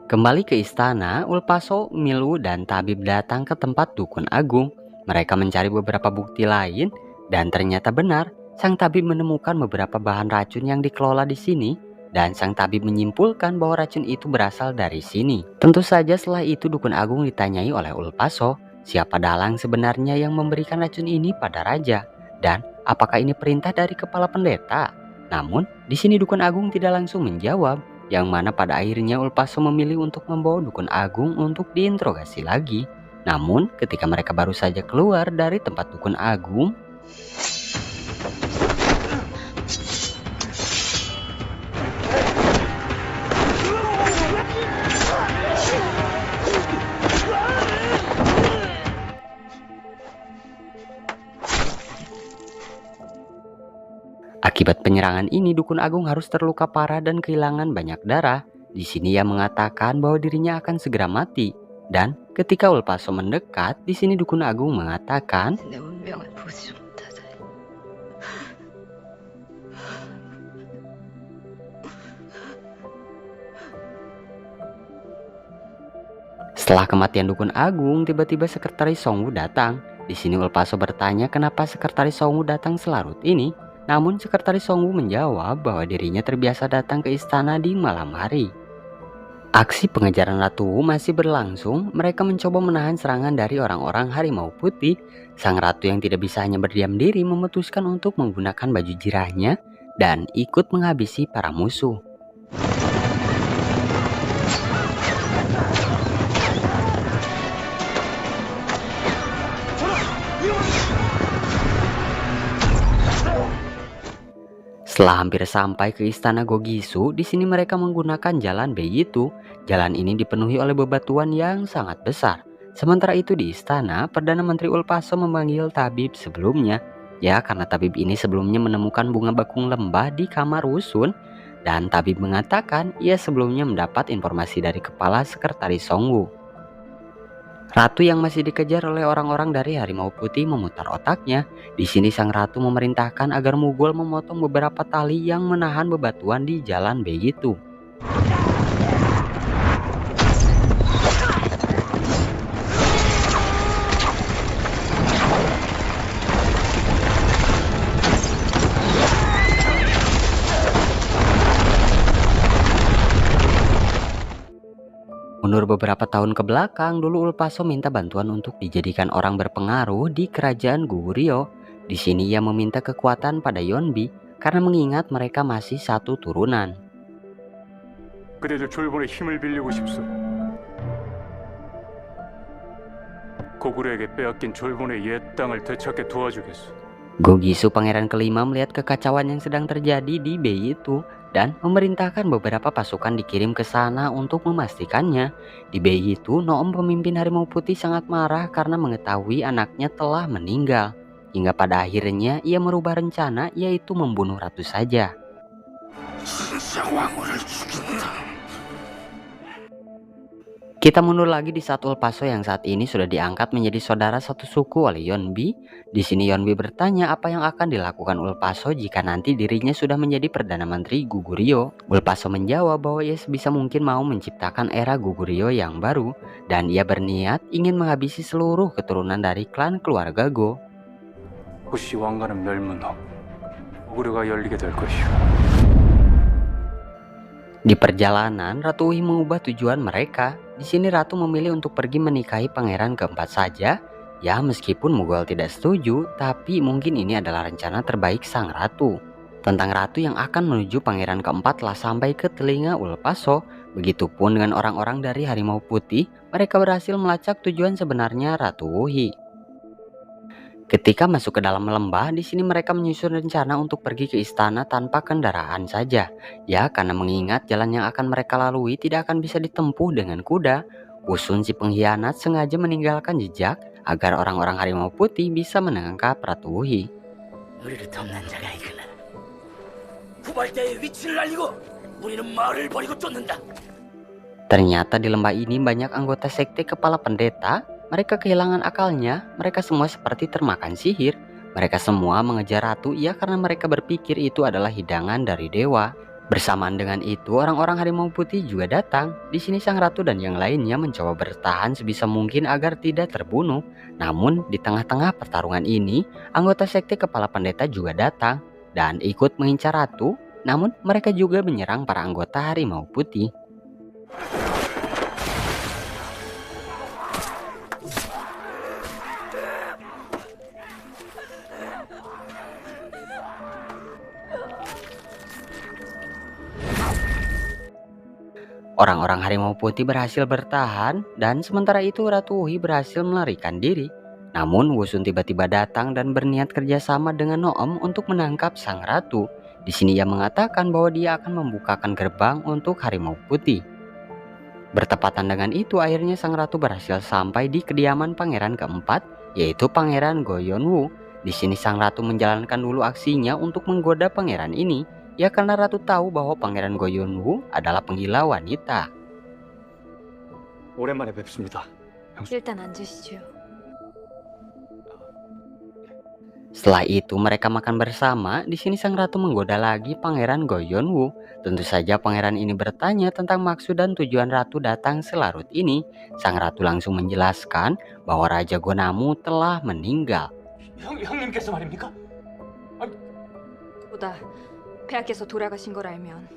Kembali ke istana, Ulpaso, Milwu, dan tabib datang ke tempat dukun agung. Mereka mencari beberapa bukti lain, dan ternyata benar, sang tabib menemukan beberapa bahan racun yang dikelola di sini, dan sang tabib menyimpulkan bahwa racun itu berasal dari sini. Tentu saja setelah itu dukun agung ditanyai oleh Ulpaso, siapa dalang sebenarnya yang memberikan racun ini pada raja, dan apakah ini perintah dari kepala pendeta? Namun, di sini dukun agung tidak langsung menjawab, yang mana pada akhirnya Ulpaso memilih untuk membawa dukun agung untuk diinterogasi lagi. Namun ketika mereka baru saja keluar dari tempat dukun agung, akibat penyerangan ini dukun agung harus terluka parah dan kehilangan banyak darah. Di sini ia mengatakan bahwa dirinya akan segera mati. Dan ketika Ulpaso mendekat, di sini dukun agung mengatakan, setelah kematian dukun agung, tiba-tiba sekretaris Songwu datang. Di sini Ulpaso bertanya kenapa sekretaris Songwu datang selarut ini. Namun sekretaris Songwu menjawab bahwa dirinya terbiasa datang ke istana di malam hari. Aksi pengejaran Ratu Wu masih berlangsung. Mereka mencoba menahan serangan dari orang-orang harimau putih. Sang ratu yang tidak bisa hanya berdiam diri memutuskan untuk menggunakan baju jirahnya dan ikut menghabisi para musuh. Setelah hampir sampai ke istana Gogisu, di sini mereka menggunakan jalan Begitu. Jalan ini dipenuhi oleh bebatuan yang sangat besar. Sementara itu di istana, Perdana Menteri Ulpaso memanggil tabib sebelumnya. Ya, karena tabib ini sebelumnya menemukan bunga bakung lembah di kamar Wusun. Dan tabib mengatakan ia sebelumnya mendapat informasi dari kepala sekretaris Songwu. Ratu yang masih dikejar oleh orang-orang dari harimau putih memutar otaknya. Di sini sang ratu memerintahkan agar Mugol memotong beberapa tali yang menahan bebatuan di jalan Begitu. Mundur beberapa tahun ke belakang, dulu Ulpaso minta bantuan untuk dijadikan orang berpengaruh di kerajaan Goguryeo. Di sini ia meminta kekuatan pada Yeonbi karena mengingat mereka masih satu turunan. 그대들 졸본의 힘을 빌리고 싶소. 고구려에게 빼앗긴 졸본의 옛 땅을 되찾게 도와주겠소. Go-Gisu pangeran kelima melihat kekacauan yang sedang terjadi di Bei itu dan memerintahkan beberapa pasukan dikirim ke sana untuk memastikannya. Di Bei itu, Noom pemimpin Harimau Putih sangat marah karena mengetahui anaknya telah meninggal. Hingga pada akhirnya ia merubah rencana, yaitu membunuh ratu saja. Kita mundur lagi di saat Ulpaso yang saat ini sudah diangkat menjadi saudara satu suku oleh Yeonbi. Di sini Yeonbi bertanya apa yang akan dilakukan Ulpaso jika nanti dirinya sudah menjadi Perdana Menteri Goguryeo. Ulpaso menjawab bahwa ia sebisa mungkin mau menciptakan era Goguryeo yang baru dan ia berniat ingin menghabisi seluruh keturunan dari klan keluarga Go. 혹시 왕가는 멸문호 고구려가 열리게 될 것이오. Di perjalanan, Ratu Uhi mengubah tujuan mereka. Di sini Ratu memilih untuk pergi menikahi pangeran keempat saja. Ya, meskipun Mughal tidak setuju, tapi mungkin ini adalah rencana terbaik sang ratu. Tentang ratu yang akan menuju pangeran keempat telah sampai ke telinga Ulpaso. Begitupun dengan orang-orang dari Harimau Putih, mereka berhasil melacak tujuan sebenarnya Ratu Uhi. Ketika masuk ke dalam lembah, di sini mereka menyusun rencana untuk pergi ke istana tanpa kendaraan saja. Ya, karena mengingat jalan yang akan mereka lalui tidak akan bisa ditempuh dengan kuda. Wusun si pengkhianat sengaja meninggalkan jejak agar orang-orang Harimau Putih bisa menangkap Ratu Uhi. 우리를 덮는 자가 있구나. 후발대의 위치를 알리고 우리는 마을을 버리고 쫓는다. Ternyata di lembah ini banyak anggota sekte kepala pendeta. Mereka kehilangan akalnya, mereka semua seperti termakan sihir. Mereka semua mengejar ratu ya karena mereka berpikir itu adalah hidangan dari dewa. Bersamaan dengan itu, orang-orang Harimau Putih juga datang. Di sini sang ratu dan yang lainnya mencoba bertahan sebisa mungkin agar tidak terbunuh. Namun di tengah-tengah pertarungan ini, anggota sekte kepala pendeta juga datang dan ikut mengincar ratu. Namun mereka juga menyerang para anggota Harimau Putih. Orang-orang Harimau Putih berhasil bertahan dan sementara itu Ratu Uhi berhasil melarikan diri. Namun Wusun tiba-tiba datang dan berniat kerjasama dengan Noom untuk menangkap sang ratu. Di sini ia mengatakan bahwa dia akan membukakan gerbang untuk Harimau Putih. Bertepatan dengan itu akhirnya sang ratu berhasil sampai di kediaman pangeran keempat, yaitu Pangeran Goyeonwoo. Di sini sang ratu menjalankan dulu aksinya untuk menggoda pangeran ini. Ya karena ratu tahu bahwa Pangeran Goyeonwoo adalah penggila wanita. 오랜만에 뵙습니다. 일단 앉으시죠. Setelah itu mereka makan bersama. Di sini sang ratu menggoda lagi Pangeran Goyeonwoo. Tentu saja pangeran ini bertanya tentang maksud dan tujuan ratu datang selarut ini. Sang ratu langsung menjelaskan bahwa Raja Gonamu telah meninggal. 형님께서 말입니까? 보다 폐하께서 돌아가신 걸 알면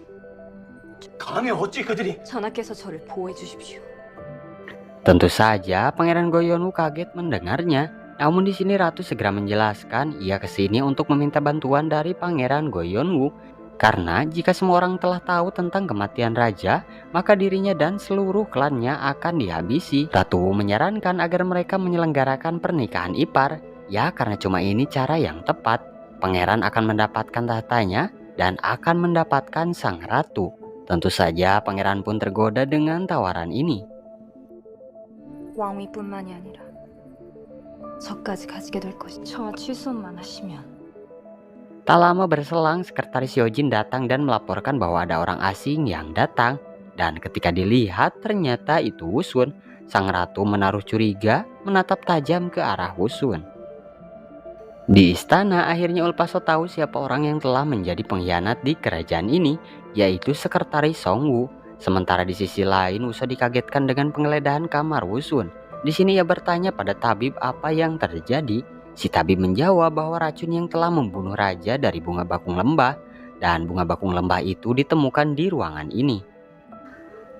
감히 어찌 그들이 전하께서 저를 보호해 주십시오. Tentu saja Pangeran Goyeonwoo kaget mendengarnya. Namun di sini ratu segera menjelaskan ia kesini untuk meminta bantuan dari Pangeran Goyeonwoo. Karena jika semua orang telah tahu tentang kematian raja, maka dirinya dan seluruh klannya akan dihabisi. Ratu menyarankan agar mereka menyelenggarakan pernikahan ipar. Ya karena cuma ini cara yang tepat. Pangeran akan mendapatkan tahtanya dan akan mendapatkan sang ratu. Tentu saja pangeran pun tergoda dengan tawaran ini. 왕위뿐만이 아니라 저까지 가지게 될 것이 청하 취소만 하시면. Tak lama berselang, sekretaris Hyojin datang dan melaporkan bahwa ada orang asing yang datang. Dan ketika dilihat ternyata itu Wusun. Sang ratu menaruh curiga menatap tajam ke arah Wusun. Di istana akhirnya Ulpaso tahu siapa orang yang telah menjadi pengkhianat di kerajaan ini, yaitu sekretaris Songwoo. Sementara di sisi lain Wusun dikagetkan dengan penggeledahan kamar Wusun. Di sini ia bertanya pada tabib apa yang terjadi. Si tabib menjawab bahwa racun yang telah membunuh raja dari bunga bakung lembah dan bunga bakung lembah itu ditemukan di ruangan ini.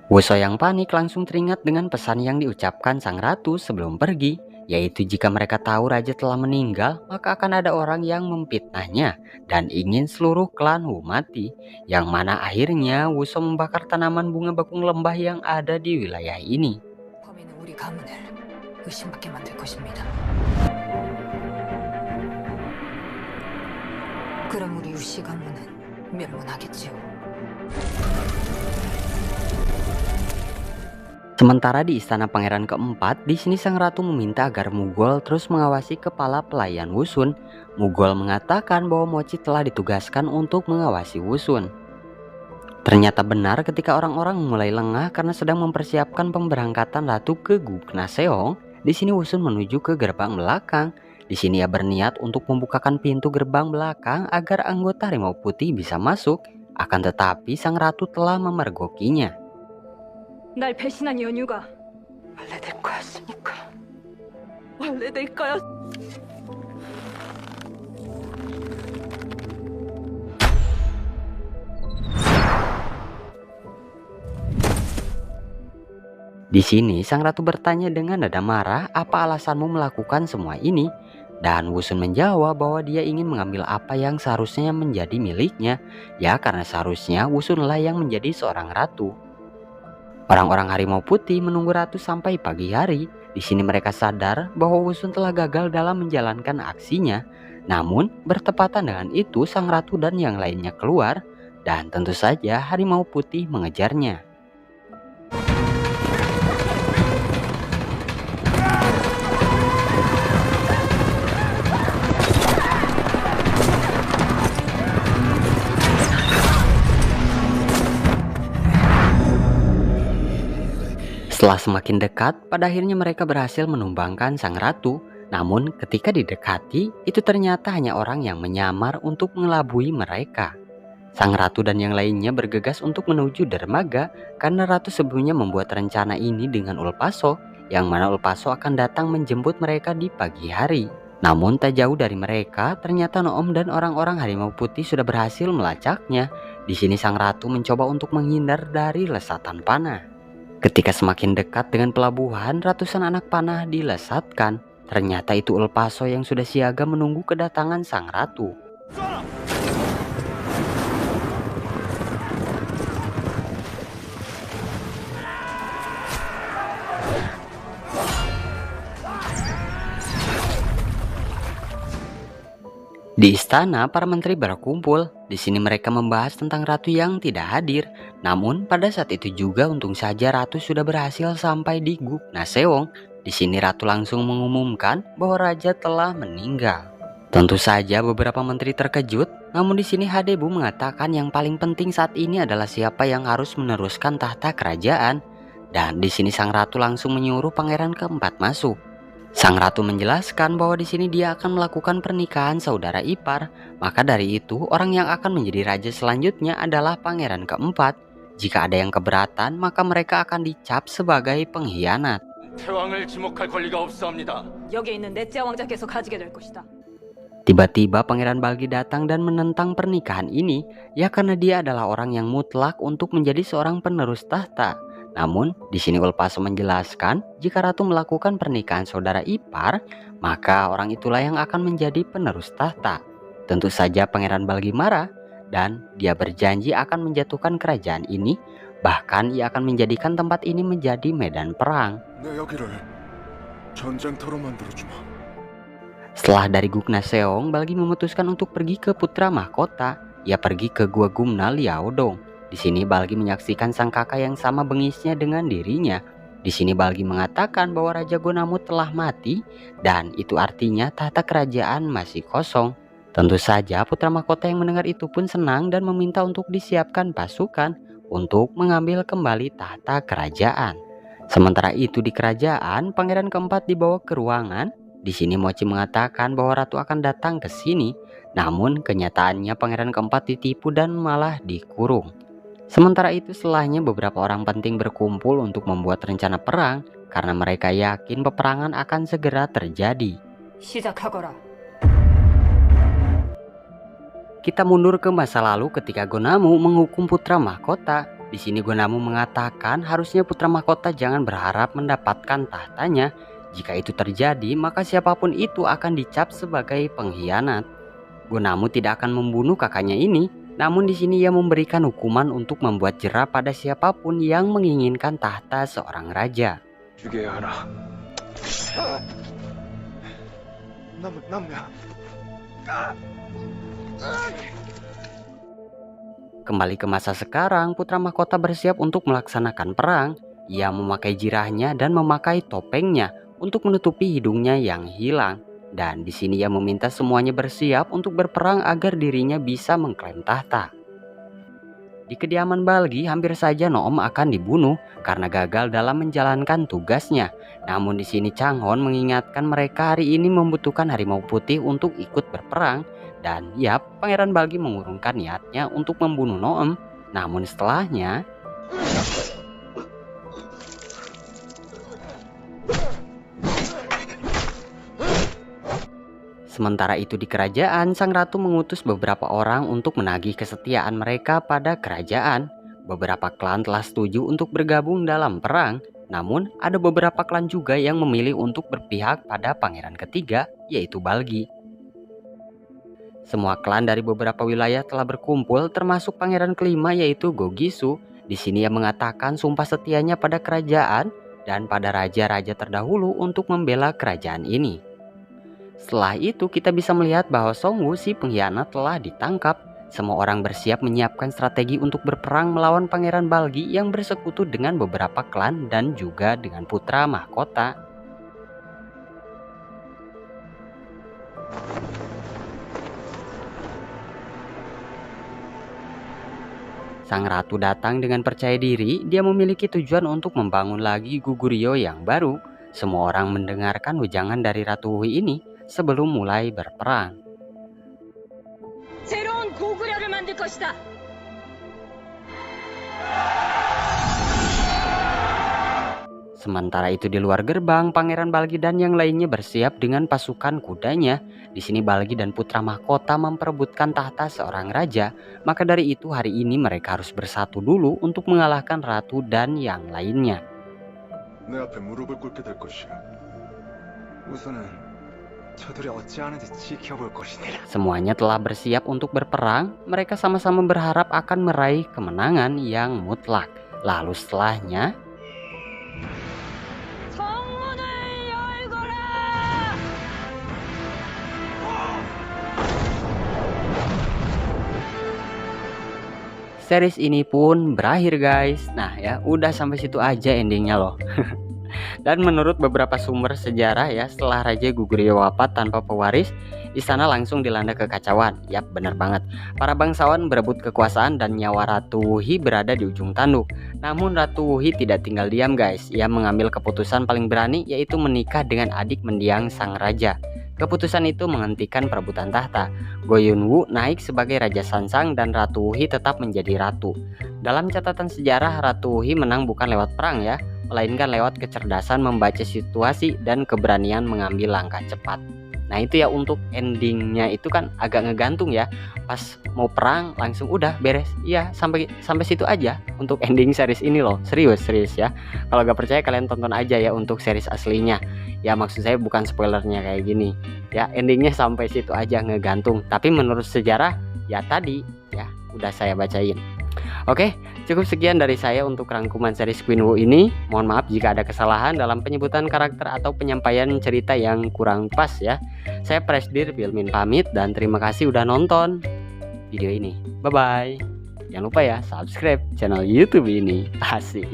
Wuso yang panik langsung teringat dengan pesan yang diucapkan sang ratu sebelum pergi, yaitu jika mereka tahu raja telah meninggal, maka akan ada orang yang memfitnahnya dan ingin seluruh klan Wu mati, yang mana akhirnya Wuso membakar tanaman bunga bakung lembah yang ada di wilayah ini. 범인은 우리 가문을 의심받게 만들 것입니다. 그럼 우리 유씨 가문은 멸문하겠지요. Sementara di istana pangeran keempat, di sini sang ratu meminta agar Mugol terus mengawasi kepala pelayan Wusun. Mugol mengatakan bahwa Mochi telah ditugaskan untuk mengawasi Wusun. Ternyata benar ketika orang-orang mulai lengah karena sedang mempersiapkan pemberangkatan ratu ke Guknaseong. Di sini Wusun menuju ke gerbang belakang. Di sini ia berniat untuk membukakan pintu gerbang belakang agar anggota Harimau Putih bisa masuk. Akan tetapi sang ratu telah memergokinya. 날 배신한 연유가 원래 내 거였으니까. 원래 내 거였. Di sini sang ratu bertanya dengan nada marah, apa alasanmu melakukan semua ini? Dan Wusun menjawab bahwa dia ingin mengambil apa yang seharusnya menjadi miliknya, ya karena seharusnya Wusunlah yang menjadi seorang ratu. Orang-orang Harimau Putih menunggu ratu sampai pagi hari. Di sini mereka sadar bahwa Wusun telah gagal dalam menjalankan aksinya. Namun bertepatan dengan itu sang ratu dan yang lainnya keluar, dan tentu saja Harimau Putih mengejarnya. Setelah semakin dekat, pada akhirnya mereka berhasil menumbangkan sang ratu. Namun ketika didekati, itu ternyata hanya orang yang menyamar untuk mengelabui mereka. Sang ratu dan yang lainnya bergegas untuk menuju dermaga karena ratu sebelumnya membuat rencana ini dengan Ulpaso, yang mana Ulpaso akan datang menjemput mereka di pagi hari. Namun tak jauh dari mereka, ternyata Noom dan orang-orang Harimau Putih sudah berhasil melacaknya. Di sini sang ratu mencoba untuk menghindar dari lesatan panah. Ketika semakin dekat dengan pelabuhan, ratusan anak panah dilesatkan. Ternyata itu Ulpaso yang sudah siaga menunggu kedatangan sang ratu. Di istana, para menteri berkumpul. Di sini mereka membahas tentang ratu yang tidak hadir. Namun pada saat itu juga untung saja ratu sudah berhasil sampai di Guknaseong. Di sini ratu langsung mengumumkan bahwa raja telah meninggal. Tentu saja beberapa menteri terkejut. Namun di sini Hadebu mengatakan yang paling penting saat ini adalah siapa yang harus meneruskan tahta kerajaan. Dan di sini sang ratu langsung menyuruh pangeran keempat masuk. Sang ratu menjelaskan bahwa di sini dia akan melakukan pernikahan saudara ipar. Maka dari itu orang yang akan menjadi raja selanjutnya adalah pangeran keempat. Jika ada yang keberatan, maka mereka akan dicap sebagai pengkhianat. 태왕을 지목할 권리가 없사옵니다. 여기 있는 넷째 왕자께서 가지게 될 것이다. Tiba-tiba pangeran Balgi datang dan menentang pernikahan ini, ya karena dia adalah orang yang mutlak untuk menjadi seorang penerus tahta. Namun, di sini Ulpaso menjelaskan, jika ratu melakukan pernikahan saudara ipar, maka orang itulah yang akan menjadi penerus tahta. Tentu saja pangeran Balgi marah, dan dia berjanji akan menjatuhkan kerajaan ini. Bahkan ia akan menjadikan tempat ini menjadi medan perang. 내 여기를 전쟁터로 만들어주마. Setelah dari Guknaseong, Balgi memutuskan untuk pergi ke putra mahkota. Ia pergi ke Gua Gumna Liaodong. Di sini Balgi menyaksikan sang kakak yang sama bengisnya dengan dirinya. Di sini Balgi mengatakan bahwa Raja Gonamut telah mati dan itu artinya tahta kerajaan masih kosong. Tentu saja putra mahkota yang mendengar itu pun senang dan meminta untuk disiapkan pasukan untuk mengambil kembali tahta kerajaan. Sementara itu di kerajaan, pangeran keempat dibawa ke ruangan. Di sini Mochi mengatakan bahwa ratu akan datang ke sini. Namun kenyataannya pangeran keempat ditipu dan malah dikurung. Sementara itu setelahnya beberapa orang penting berkumpul untuk membuat rencana perang karena mereka yakin peperangan akan segera terjadi. 시작하거라. Kita mundur ke masa lalu ketika Gonamu menghukum putra mahkota. Di sini Gonamu mengatakan harusnya putra mahkota jangan berharap mendapatkan tahtanya. Jika itu terjadi, maka siapapun itu akan dicap sebagai pengkhianat. Gonamu tidak akan membunuh kakaknya ini, namun di sini ia memberikan hukuman untuk membuat jera pada siapapun yang menginginkan tahta seorang raja. Kembali ke masa sekarang, putra mahkota bersiap untuk melaksanakan perang. Ia memakai jirahnya dan memakai topengnya untuk menutupi hidungnya yang hilang. Dan di sini ia meminta semuanya bersiap untuk berperang agar dirinya bisa mengklaim tahta. Di kediaman Balgi hampir saja Noom akan dibunuh karena gagal dalam menjalankan tugasnya. Namun di sini Changhon mengingatkan mereka hari ini membutuhkan harimau putih untuk ikut berperang. Dan ya, Pangeran Balgi mengurungkan niatnya untuk membunuh Noom. Namun setelahnya, sementara itu di kerajaan, sang ratu mengutus beberapa orang untuk menagih kesetiaan mereka pada kerajaan. Beberapa klan telah setuju untuk bergabung dalam perang. Namun ada beberapa klan juga yang memilih untuk berpihak pada pangeran ketiga, yaitu Balgi. Semua klan dari beberapa wilayah telah berkumpul, termasuk pangeran kelima yaitu Gogisu. Di sini ia mengatakan sumpah setianya pada kerajaan dan pada raja-raja terdahulu untuk membela kerajaan ini. Setelah itu kita bisa melihat bahwa Songwu si pengkhianat telah ditangkap. Semua orang bersiap menyiapkan strategi untuk berperang melawan pangeran Balgi yang bersekutu dengan beberapa klan dan juga dengan putra mahkota. Sang ratu datang dengan percaya diri. Dia memiliki tujuan untuk membangun lagi Goguryeo yang baru. Semua orang mendengarkan wejangan dari Ratu Wuhi ini sebelum mulai berperang. 새로운 고구려를 만들 것이다. Sementara itu di luar gerbang, Pangeran Balgi dan yang lainnya bersiap dengan pasukan kudanya. Di sini Balgi dan putra mahkota memperebutkan tahta seorang raja. Maka dari itu hari ini mereka harus bersatu dulu untuk mengalahkan ratu dan yang lainnya. 내 앞에 무릎을 꿇게 될 것이야. 우선은 저들이 어찌하는지 지켜볼 것이니라. Semuanya telah bersiap untuk berperang. Mereka sama-sama berharap akan meraih kemenangan yang mutlak. Lalu setelahnya, 성문을 열거라. series ini pun berakhir guys. Nah ya, udah sampai situ aja endingnya loh. Dan menurut beberapa sumber sejarah ya, setelah Raja Goguryeo wafat tanpa pewaris, istana langsung dilanda kekacauan. Yap, benar banget. Para bangsawan berebut kekuasaan dan nyawa Ratu Wuhi berada di ujung tanduk. Namun Ratu Wuhi tidak tinggal diam guys. Ia mengambil keputusan paling berani, yaitu menikah dengan adik mendiang sang raja. Keputusan itu menghentikan perebutan tahta. Go Yun-woo naik sebagai Raja Sansang dan Ratu Wuhi tetap menjadi ratu. Dalam catatan sejarah, Ratu Wuhi menang bukan lewat perang ya, melainkan lewat kecerdasan membaca situasi dan keberanian mengambil langkah cepat. Nah itu ya, untuk endingnya itu kan agak ngegantung ya. Pas mau perang langsung udah beres. Iya, sampai situ aja untuk ending series ini loh. Serius ya. Kalau gak percaya kalian tonton aja ya untuk series aslinya. Ya maksud saya bukan spoilernya kayak gini. Ya endingnya sampai situ aja ngegantung. Tapi menurut sejarah ya tadi ya udah saya bacain. Oke, cukup sekian dari saya untuk rangkuman series Queen Wu ini. Mohon maaf jika ada kesalahan dalam penyebutan karakter atau penyampaian cerita yang kurang pas ya. Saya Presdir Filmin pamit dan terima kasih udah nonton video ini. Bye-bye. Jangan lupa ya subscribe channel YouTube ini. Asik.